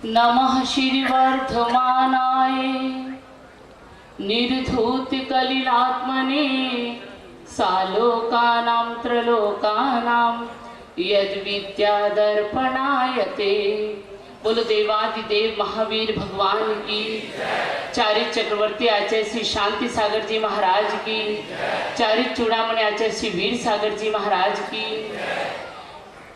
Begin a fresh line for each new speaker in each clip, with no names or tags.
नमः श्रीवर्धमानाय निर्धूतकलिलात्मने सालोकानां त्रलोकानां यद्विद्यादर्पणायते। बोलो देवादिदेव महावीर भगवान की, चारित चक्रवर्ती आचार्य श्री शांति सागर जी महाराज की, चारित चूड़ामणि आचार्य श्री वीर सागर जी महाराज की,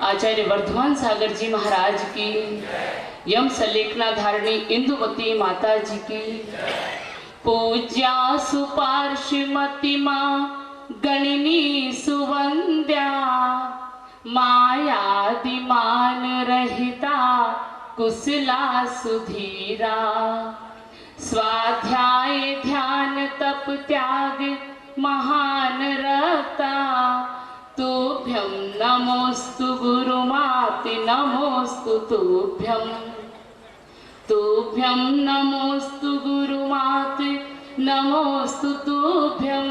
आचार्य वर्धमान सागर जी महाराज की, यम सलेखना धारणी इंदुवती माता जी की, पूज्या सुपार्श्वमती माँ गणनी सुवंद्या, मायादिमान रहिता कुशला सुधीरा, स्वाध्याय ध्यान तप त्याग महान रता, तुभ्यं नमोस्तु गुरुमाते नमोस्तु तुभ्यं, तुभ्यं नमोस्तु गुरुमाते नमोस्तु तुभ्यं,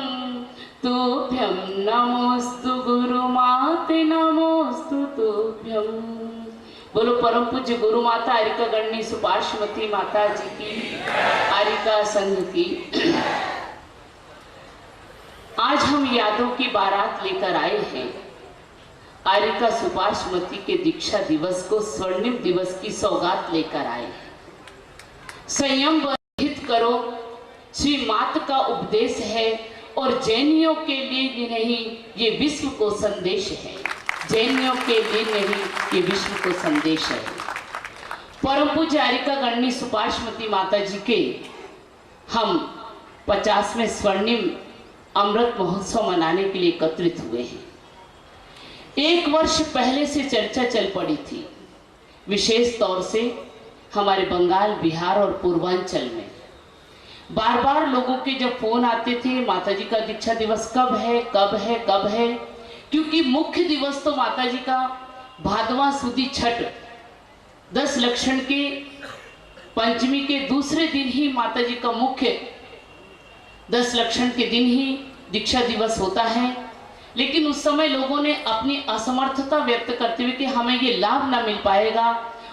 तुभ्यं नमोस्तु गुरुमाते नमोस्तु तुभ्यं। बोलो परम पूज्य गुरु माता आरिका गणनी सुपार्श्वती माता जी की, आरिका संघ की। आज हम यादों की बारात लेकर आए हैं। आरिका सुपार्श्वती के दीक्षा दिवस को स्वर्णिम दिवस की सौगात लेकर आए हैं। संयम वर्धित करो श्री मात का उपदेश है और जैनियों के लिए नहीं, ये विश्व को संदेश है। जैनियों के लिए नहीं, ये विश्व को संदेश है। परम पूज्य आरिका गणनी सुपार्श्वती माता जी के हम 50वें स्वर्णिम अमृत महोत्सव मनाने के लिए एकत्रित हुए हैं। एक वर्ष पहले से चर्चा चल पड़ी थी, विशेष तौर से हमारे बंगाल, बिहार और पूर्वांचल में बार बार लोगों के जब फोन आते थे, माता जी का दीक्षा दिवस कब है, कब है, कब है। क्योंकि मुख्य दिवस तो माता जी का भादवा सुदी छठ 10 लक्षण के पंचमी के दूसरे दिन ही माता जी का मुख्य 10 लक्षण के दिन ही दीक्षा दिवस होता है। लेकिन उस समय लोगों ने अपनी असमर्थता व्यक्त करते हुए कि हमें ये लाभ ना मिल पाएगा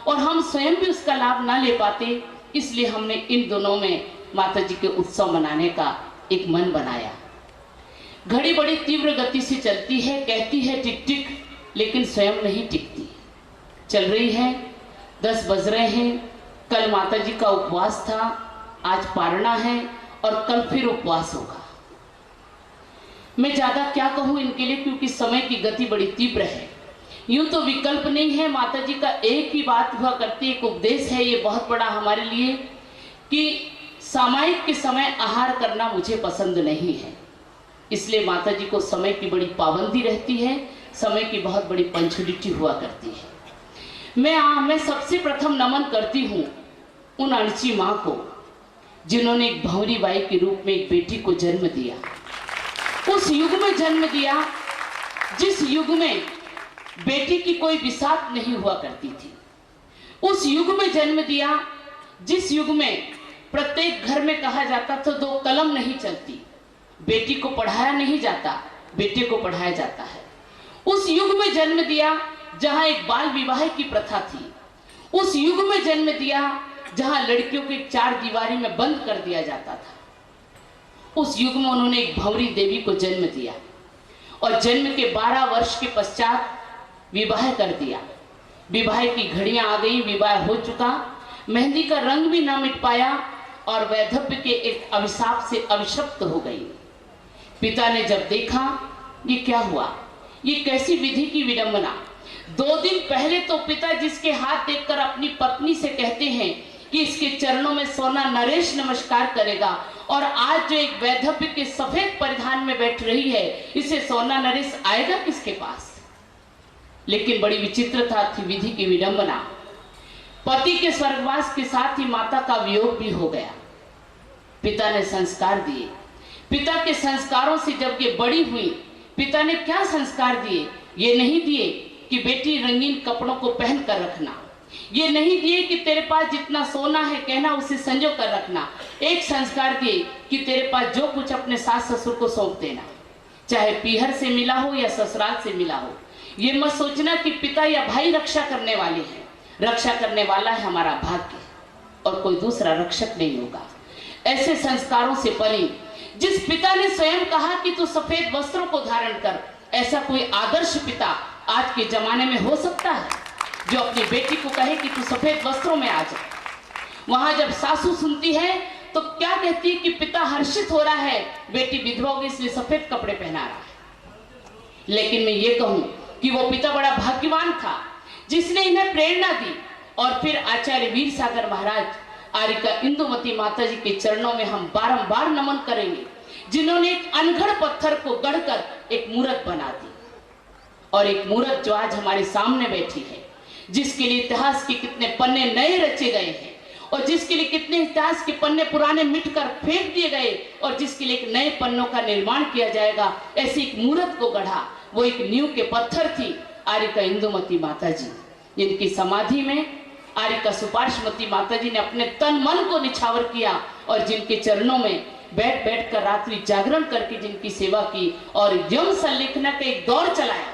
और हम स्वयं भी उसका लाभ ना ले पाते, इसलिए हमने इन दोनों में माता जी के उत्सव मनाने का एक मन बनाया। घड़ी बड़ी तीव्र गति से चलती है, कहती है टिक टिक, लेकिन स्वयं नहीं टिकती। चल रही है, 10 बज रहे हैं। कल माता जी का उपवास था, आज पारणा है और कल फिर उपवास होगा। मैं ज्यादा क्या कहूं इनके लिए, क्योंकि समय की गति बड़ी तीव्र है। यूं तो विकल्प नहीं है, माता जी का एक ही बात हुआ करती, एक उपदेश है ये बहुत बड़ा हमारे लिए कि सामायिक के समय आहार करना मुझे पसंद नहीं है। इसलिए माता जी को समय की बड़ी पाबंदी रहती है, समय की बहुत बड़ी पंचुलिटी हुआ करती है। मैं सबसे प्रथम नमन करती हूँ उन अणची माँ को जिन्होंने एक भंवरी बाई के रूप में एक बेटी को जन्म दिया। उस युग में जन्म दिया जिस युग में बेटी की कोई विसात नहीं हुआ करती थी। उस युग में जन्म दिया जिस युग में प्रत्येक घर में कहा जाता था 2 कलम नहीं चलती, बेटी को पढ़ाया नहीं जाता, बेटे को पढ़ाया जाता है। उस युग में जन्म दिया जहां एक बाल विवाह की प्रथा थी। उस युग में जन्म दिया जहां लड़कियों को 4 दीवारी में बंद कर दिया जाता था। उस युग में उन्होंने एक भंवरी देवी को जन्म दिया और जन्म के 12 वर्ष के पश्चात विवाह कर दिया। विवाह की घड़ियां आ गई, विवाह हो चुका, मेहंदी का रंग भी ना मिट पाया और वैधव्य के एक अभिशाप से अभिशप्त हो गई। पिता ने जब देखा ये क्या हुआ, ये कैसी विधि की विडंबना। 2 दिन पहले तो पिता जिसके हाथ देखकर अपनी पत्नी से कहते हैं कि इसके चरणों में सोना नरेश नमस्कार करेगा, और आज जो एक वैधव्य के सफेद परिधान में बैठ रही है, इसे सोना नरेश आएगा किसके पास। लेकिन बड़ी विचित्रता थी विधि की विडंबना। पति के स्वर्गवास के साथ ही माता का वियोग भी हो गया। पिता ने संस्कार दिए। पिता के संस्कारों से जब ये बड़ी हुई, पिता ने क्या संस्कार दिए? ये नहीं दिए कि बेटी रंगीन कपड़ों को पहन कर रखना, ये नहीं दिए कि तेरे पास जितना सोना है कहना उसे संजो कर रखना। एक संस्कार दिए कि तेरे पास जो कुछ अपने सास ससुर को सौंप देना, चाहे पीहर से मिला हो या ससुराल से मिला हो। ये मत सोचना कि पिता या भाई रक्षा करने वाले हैं, रक्षा करने वाला है हमारा भाग्य और कोई दूसरा रक्षक नहीं होगा। ऐसे संस्कारों से पली, जिस पिता ने स्वयं कहा कि तू सफेद वस्त्रों को धारण कर, ऐसा कोई आदर्श पिता आज के जमाने में हो सकता है जो अपनी बेटी को कहे कि तू सफेद वस्त्रों में आ जा। वहां जब सासू सुनती है तो क्या कहती है कि पिता हर्षित हो रहा है, बेटी विधवा होगी इसलिए सफेद कपड़े पहना रहा है। लेकिन मैं ये कहूं कि वो पिता बड़ा भाग्यवान था जिसने इन्हें प्रेरणा दी। और फिर आचार्य वीर सागर महाराज आर्यका इंदुमती माता जी के चरणों में हम बारंबार नमन करेंगे, जिन्होंने एक अनगढ़ पत्थर को गढ़कर एक मूर्त बना दी। और एक मूर्त जो आज हमारे सामने बैठी है, जिसके लिए इतिहास के कितने पन्ने नए रचे गए हैं और जिसके लिए कितने इतिहास के पन्ने पुराने मिटकर फेंक दिए गए और जिसके लिए एक नए पन्नों का निर्माण किया जाएगा, ऐसी एक मूर्त को गढ़ा। वो एक नींव के पत्थर थी आर्यका इंदुमती माता जी, जिनकी समाधि में आर्यका सुपार्श्वती माता जी ने अपने तन मन को निछावर किया और जिनके चरणों में बैठ बैठ कर रात्रि जागरण करके जिनकी सेवा की और यम संलेखना का एक दौर चलाया।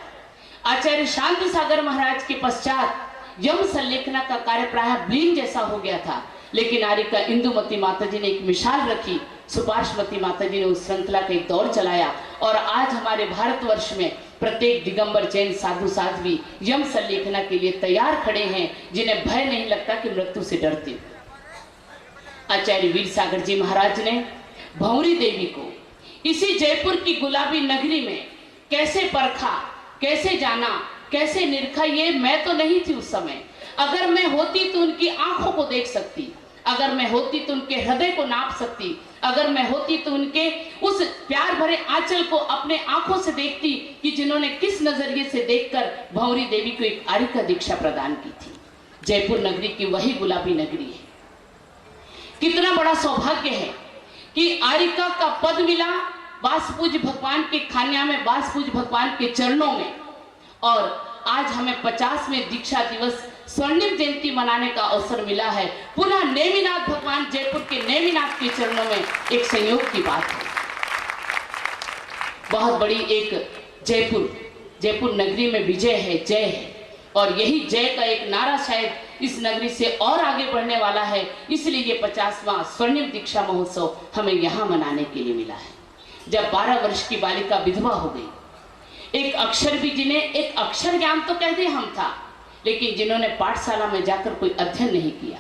आचार्य शांति सागर महाराज के पश्चात यम संलेखना का कार्य प्राय ब्लीन जैसा हो गया था, लेकिन आर्यका इंदुमती माता जी ने एक मिसाल रखी, सुपार्श्वती माता जी ने उस श्रृंखला का एक दौर चलाया और आज हमारे भारतवर्ष में प्रत्येक दिगंबर जैन साधु साध्वी यम संलेखना के लिए तैयार खड़े हैं, जिन्हें भय नहीं लगता कि मृत्यु से डरते। आचार्य वीर सागर जी महाराज ने भंवरी देवी को इसी जयपुर की गुलाबी नगरी में कैसे परखा, कैसे जाना, कैसे निरखा, ये मैं तो नहीं थी उस समय। अगर मैं होती तो उनकी आंखों को देख सकती, अगर मैं होती तो उनके हृदय को नाप सकती, अगर मैं होती तो उनके उस प्यार भरे आंचल को अपने आंखों से देखती कि जिन्होंने किस नजरिए से देखकर भंवरी देवी को एक आर्यका दीक्षा प्रदान की थी। जयपुर नगरी की वही गुलाबी नगरी है। कितना बड़ा सौभाग्य है कि आर्यका का पद मिला बासपूज भगवान के खान्या में, बासपूज भगवान के चरणों में। और आज हमें 50वें दीक्षा दिवस स्वर्णिम जयंती मनाने का अवसर मिला है। पुनः नेमिनाथ भगवान जयपुर के नेमिनाथ के चरणों में एक संयोग की बात है। बहुत बड़ी एक जयपुर नगरी में विजय है, जय है, और यही जय का एक नारा शायद इस नगरी से और आगे बढ़ने वाला है। इसलिए ये 50वां स्वर्णिम दीक्षा महोत्सव हमें यहाँ मनाने के लिए मिला है। जब 12 वर्ष की बालिका विधवा हो गई, एक अक्षर भी, जिन्हें एक अक्षर ज्ञान तो कहते हम था, लेकिन जिन्होंने पाठशाला में जाकर कोई अध्ययन नहीं किया,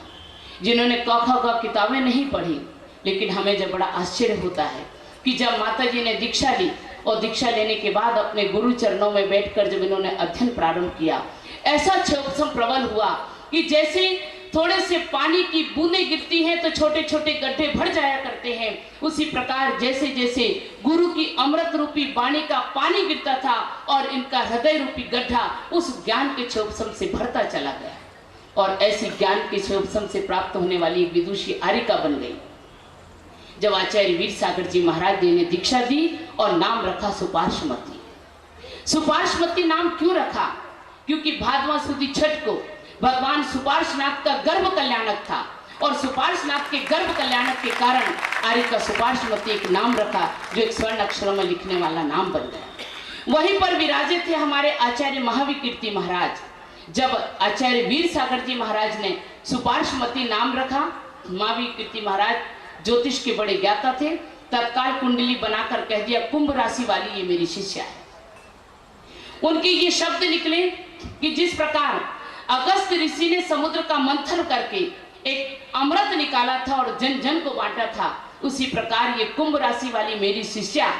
जिन्होंने क ख ग किताबें नहीं पढ़ी, लेकिन हमें जब बड़ा आश्चर्य होता है कि जब माता जी ने दीक्षा ली और दीक्षा लेने के बाद अपने गुरु चरणों में बैठकर जब इन्होंने अध्ययन प्रारंभ किया, ऐसा क्षोभसम प्रबल हुआ कि जैसे थोड़े से पानी की बूंदें गिरती हैं तो छोटे छोटे गड्ढे भर जाया करते हैं, उसी प्रकार जैसे जैसे गुरु की अमृत रूपी वाणी का पानी गिरता था और इनका हृदय रूपी गड्ढा उस ज्ञान के क्षोभसम से भरता चला गया। और ऐसी ज्ञान के क्षोभसम से प्राप्त होने वाली एक विदुषी आर्यका बन गई। जब आचार्य वीर सागर जी महाराज ने दीक्षा दी और नाम रखा सुपार्श्वती। सुपार्श्वती नाम क्यों रखा? क्योंकि भादवा सुदी छठ को भगवान सुपार्श्वनाथ का गर्भ कल्याणक था और सुपार्श्वनाथ के गर्भ कल्याणक के कारण आर्यका सुपार्श्वती एक नाम रखा, जो एक स्वर्ण अक्षरों में लिखने वाला नाम बन गया। वहीं पर विराजे थे हमारे आचार्य महाविकीर्ति महाराज। जब आचार्य वीर सागर जी महाराज ने सुपार्श्वती नाम रखा, महाविकीर्ति महाराज ज्योतिष के बड़े ज्ञाता थे, तत्काल कुंडली बनाकर कह दिया कुंभ राशि वाली ये मेरी शिष्या है। उनके ये शब्द निकले कि जिस प्रकार अगस्त ऋषि ने समुद्र का मंथन करके एक अमृत निकाला था और जन जन को बांटा था, उसी प्रकार ये कुंभ राशि वाली मेरी शिष्या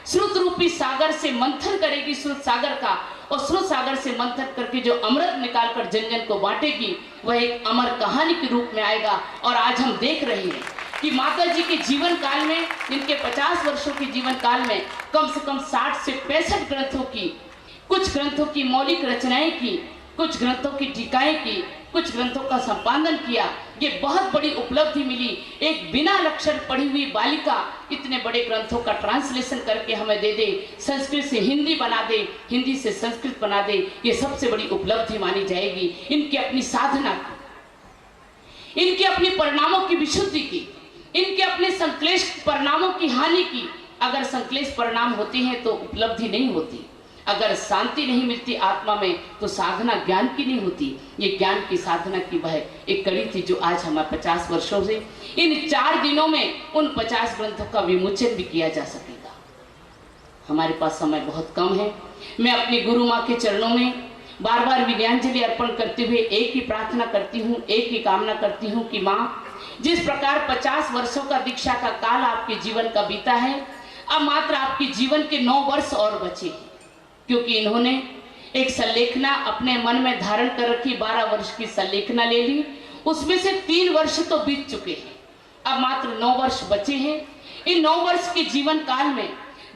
श्रुत रूपी सागर से मंथन करेगी, श्रुत सागर का, और श्रुत सागर से मंथन करके जो अमृत निकालकर जन जन को बांटेगी वह एक अमर कहानी के रूप में आएगा। और आज हम देख रहे हैं कि माता जी के जीवन काल में, इनके 50 वर्षों के जीवन काल में कम से कम 60 से 65 ग्रंथों की, कुछ ग्रंथों की मौलिक रचनाएं की, कुछ ग्रंथों की टीकाएं की, कुछ ग्रंथों का संपादन किया। ये बहुत बड़ी उपलब्धि मिली। एक बिना अक्षर पढ़ी हुई बालिका इतने बड़े ग्रंथों का ट्रांसलेशन करके हमें दे दे, संस्कृत से हिंदी बना दे, हिंदी से संस्कृत बना दे, ये सबसे बड़ी उपलब्धि मानी जाएगी। इनकी अपनी साधना की, इनके अपने परिणामों की विशुद्धि की, इनके अपने संक्लेश परिणामों की हानि की। अगर संक्लेश परिणाम होते हैं तो उपलब्धि नहीं होती। अगर शांति नहीं मिलती आत्मा में तो साधना ज्ञान की नहीं होती। ये ज्ञान की साधना की वह एक कड़ी थी जो आज हमारे 50 वर्षों से इन 4 दिनों में उन 50 ग्रंथों का विमोचन भी किया जा सकेगा। हमारे पास समय बहुत कम है। मैं अपनी गुरु माँ के चरणों में बार बार विनयांजलि अर्पण करते हुए एक ही प्रार्थना करती हूँ, एक ही कामना करती हूँ कि माँ, जिस प्रकार 50 वर्षों का दीक्षा का काल आपके जीवन का बीता है, अब मात्र आपके जीवन के 9 वर्ष और बचे हैं, क्योंकि इन्होंने एक संलेखना अपने मन में धारण कर रखी, 12 वर्ष की संलेखना ले ली, उसमें से 3 वर्ष तो बीत चुके हैं, अब मात्र 9 वर्ष बचे हैं। इन 9 वर्ष के जीवन काल में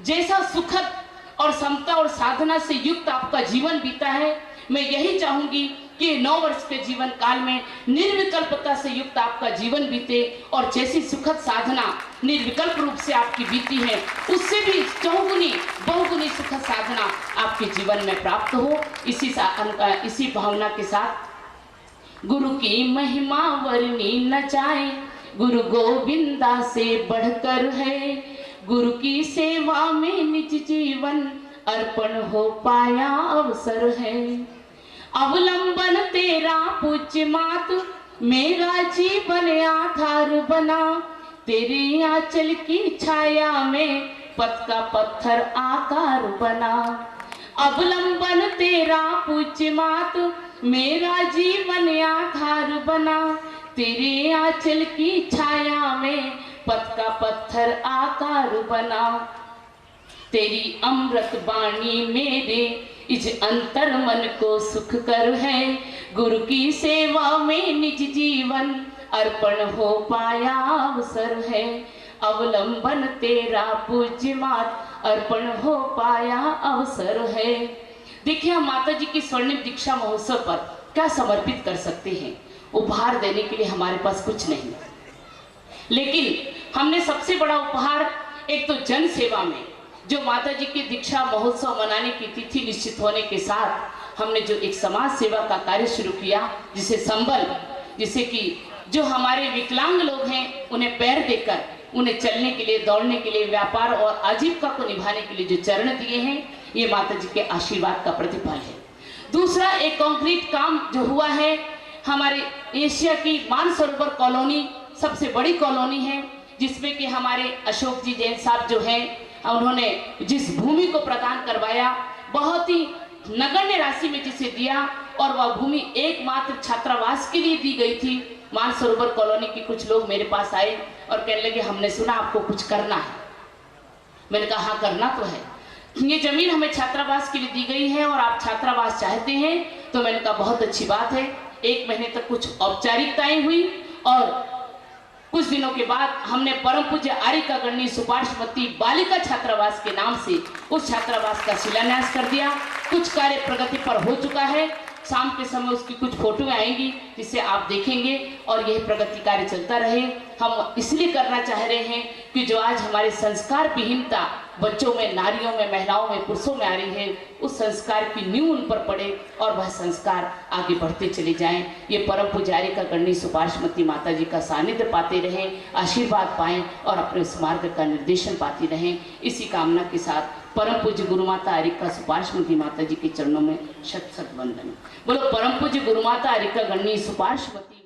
जैसा सुखद और समता और साधना से युक्त आपका जीवन बीता है, मैं यही चाहूंगी कि 9 वर्ष के जीवन काल में निर्विकल्पता से युक्त आपका जीवन बीते और जैसी सुखद साधना निर्विकल्प रूप से आपकी बीती है, उससे भी चौगुनी बहुगुनी सुखद साधना आपके जीवन में प्राप्त हो। इसी भावना के साथ गुरु की महिमा वर्णी न जाए, गुरु गोविंदा से बढ़कर है, गुरु की सेवा में निज जीवन अर्पण हो पाया अवसर है। अवलंबन तेरा पूज्य मात, मेरा जीवन आधार बना, तेरे आंचल की छाया में पथ का पत्थर आकार बना। अवलंबन तेरा पूज्य मात, मेरा जीवन आधार बना, तेरे आंचल की छाया में पथ का पत्थर आकार बना। तेरी अमृत वाणी मेरे इस अंतर मन को सुख कर है, गुरु की सेवा में निज जीवन अर्पण हो पाया अवसर है। अवलंबन तेरा पूज्य मात, अर्पण हो पाया अवसर है। देखिए, हम माता जी की स्वर्णिम दीक्षा महोत्सव पर क्या समर्पित कर सकते हैं। उपहार देने के लिए हमारे पास कुछ नहीं, लेकिन हमने सबसे बड़ा उपहार एक तो जन सेवा में, जो माता जी की दीक्षा महोत्सव मनाने की तिथि निश्चित होने के साथ हमने जो एक समाज सेवा का कार्य शुरू किया, जिसे संबल, जिसे कि जो हमारे विकलांग लोग हैं उन्हें पैर देकर उन्हें चलने के लिए, दौड़ने के लिए, व्यापार और आजीविका को निभाने के लिए जो चरण दिए हैं, ये माता जी के आशीर्वाद का प्रतिफल है। दूसरा, एक कंक्रीट काम जो हुआ है, हमारे एशिया की मानसरोवर कॉलोनी सबसे बड़ी कॉलोनी है, जिसमें कि हमारे अशोक जी जैन साहब जो हैं, उन्होंने जिस भूमि को प्रदान करवाया, बहुत ही नगण्य राशि में जिसे दिया, और वह भूमि एकमात्र छात्रावास के लिए दी गई थी। मानसरोवर कॉलोनी के कुछ लोग मेरे पास आए और कहने लगे, हमने सुना आपको कुछ करना है। मैंने कहा हाँ, करना तो है, ये जमीन हमें छात्रावास के लिए दी गई है और आप छात्रावास चाहते हैं। तो मैंने कहा बहुत अच्छी बात है। 1 महीने तक कुछ औपचारिकताएं हुई और कुछ दिनों के बाद हमने परम पूज्य आर्यिका गणनी सुपार्श्वती बालिका छात्रावास के नाम से उस छात्रावास का शिलान्यास कर दिया। कुछ कार्य प्रगति पर हो चुका है, शाम के समय उसकी कुछ फोटोएं आएंगी जिसे आप देखेंगे, और यही प्रगति कार्य चलता रहे। हम इसलिए करना चाह रहे हैं कि जो आज हमारे संस्कार विहीनता बच्चों में, नारियों में, महिलाओं में, पुरुषों में आ रही है, उस संस्कार की नींव उन पर पड़े और वह संस्कार आगे बढ़ते चले जाएं। ये परम पूज्य आर्यिका गणनी सुपार्श्वती माता जी का सानिध्य पाते रहें, आशीर्वाद पाएं और अपने उस मार्ग का निर्देशन पाती रहें। इसी कामना के साथ परम पूज्य गुरु माता आर्यिका सुपार्श्वती माता जी के चरणों में शत शत वंदन। बोलो परम पूज्य गुरु माता आर्यिका गणनी सुपार्श्वती।